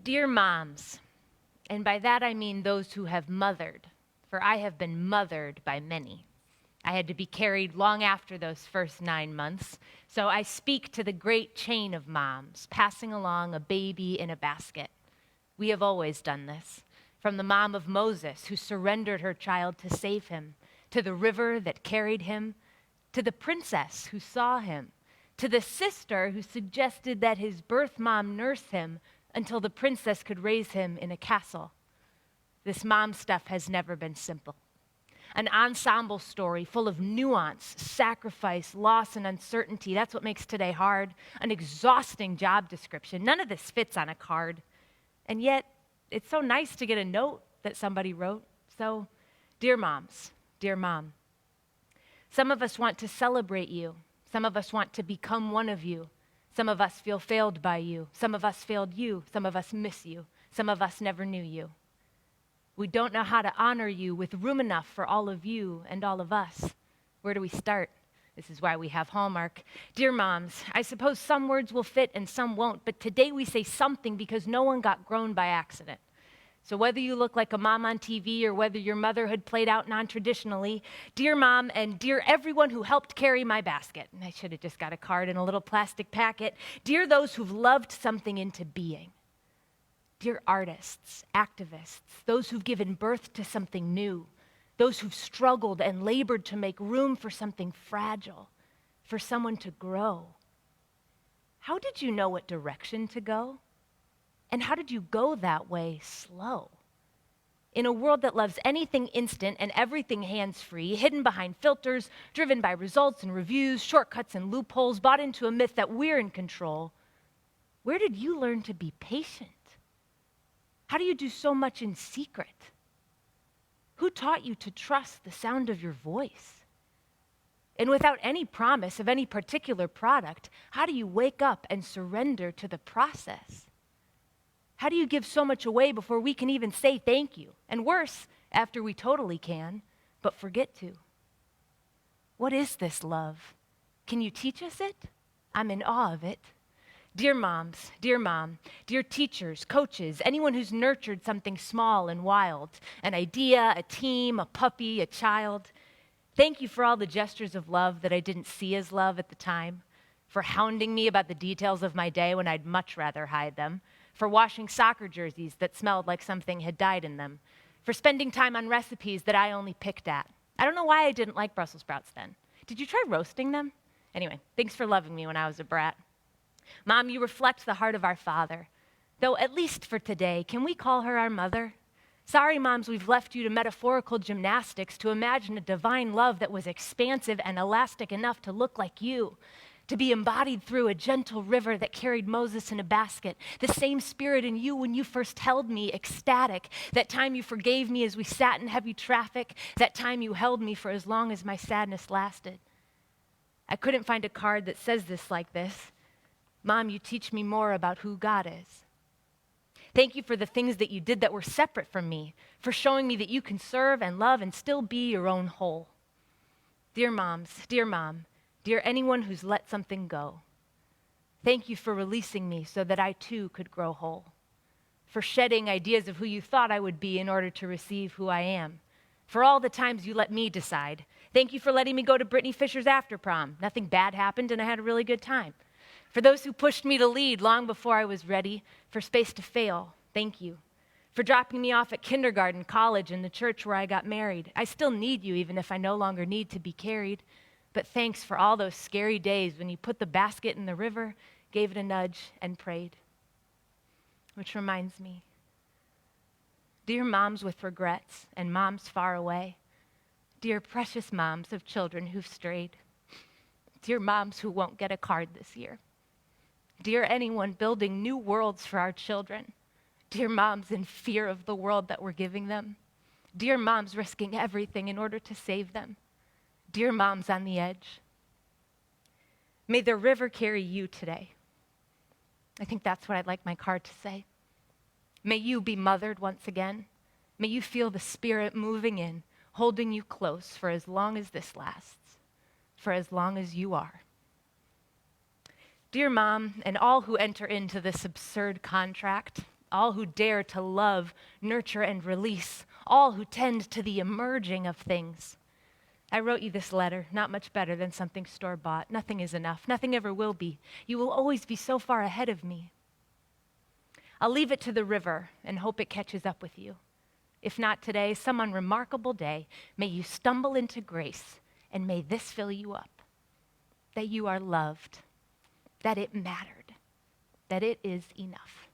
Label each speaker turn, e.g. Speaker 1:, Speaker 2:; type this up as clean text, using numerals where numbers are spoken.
Speaker 1: Dear moms, and by that I mean those who have mothered, for I have been mothered by many. I had to be carried long after those first 9 months, so I speak to the great chain of moms, passing along a baby in a basket. We have always done this, from the mom of Moses, who surrendered her child to save him, to the river that carried him, to the princess who saw him, to the sister who suggested that his birth mom nurse him until the princess could raise him in a castle. This mom stuff has never been simple. An ensemble story full of nuance, sacrifice, loss, and uncertainty. That's what makes today hard. An exhausting job description. None of this fits on a card. And yet, it's so nice to get a note that somebody wrote. So, dear moms, dear mom, some of us want to celebrate you. Some of us want to become one of you. Some of us feel failed by you. Some of us failed you. Some of us miss you. Some of us never knew you. We don't know how to honor you with room enough for all of you and all of us. Where do we start? This is why we have Hallmark. Dear moms, I suppose some words will fit and some won't, but today we say something because no one got grown by accident. So whether you look like a mom on TV or whether your motherhood played out non-traditionally, dear mom and dear everyone who helped carry my basket, and I should have just got a card in a little plastic packet, dear those who've loved something into being, dear artists, activists, those who've given birth to something new, those who've struggled and labored to make room for something fragile, for someone to grow. How did you know what direction to go? And how did you go that way slow? In a world that loves anything instant and everything hands-free, hidden behind filters, driven by results and reviews, shortcuts and loopholes, bought into a myth that we're in control, where did you learn to be patient? How do you do so much in secret? Who taught you to trust the sound of your voice? And without any promise of any particular product, how do you wake up and surrender to the process? How do you give so much away before we can even say thank you? And worse, after we totally can, but forget to. What is this love? Can you teach us it? I'm in awe of it. Dear moms, dear mom, dear teachers, coaches, anyone who's nurtured something small and wild, an idea, a team, a puppy, a child, thank you for all the gestures of love that I didn't see as love at the time, for hounding me about the details of my day when I'd much rather hide them, for washing soccer jerseys that smelled like something had died in them, for spending time on recipes that I only picked at. I don't know why I didn't like Brussels sprouts then. Did you try roasting them? Anyway, thanks for loving me when I was a brat. Mom, you reflect the heart of our Father. Though, at least for today, can we call her our mother? Sorry, moms, we've left you to metaphorical gymnastics to imagine a divine love that was expansive and elastic enough to look like you, to be embodied through a gentle river that carried Moses in a basket, the same spirit in you when you first held me, ecstatic, that time you forgave me as we sat in heavy traffic, that time you held me for as long as my sadness lasted. I couldn't find a card that says this like this. Mom, you teach me more about who God is. Thank you for the things that you did that were separate from me, for showing me that you can serve and love and still be your own whole. Dear moms, dear mom, dear anyone who's let something go, thank you for releasing me so that I too could grow whole, for shedding ideas of who you thought I would be in order to receive who I am, for all the times you let me decide. Thank you for letting me go to Brittany Fisher's after prom. Nothing bad happened and I had a really good time. For those who pushed me to lead long before I was ready, for space to fail, thank you. For dropping me off at kindergarten, college, and the church where I got married. I still need you even if I no longer need to be carried. But thanks for all those scary days when you put the basket in the river, gave it a nudge, and prayed. Which reminds me, dear moms with regrets and moms far away, dear precious moms of children who've strayed, dear moms who won't get a card this year, dear anyone building new worlds for our children, dear moms in fear of the world that we're giving them, dear moms risking everything in order to save them, dear moms on the edge. May the river carry you today. I think that's what I'd like my card to say. May you be mothered once again. May you feel the Spirit moving in, holding you close for as long as this lasts, for as long as you are. Dear Mom, and all who enter into this absurd contract, all who dare to love, nurture, and release, all who tend to the emerging of things. I wrote you this letter, not much better than something store-bought. Nothing is enough. Nothing ever will be. You will always be so far ahead of me. I'll leave it to the river and hope it catches up with you. If not today, some unremarkable day, may you stumble into grace, and may this fill you up, that you are loved, that it mattered, that it is enough.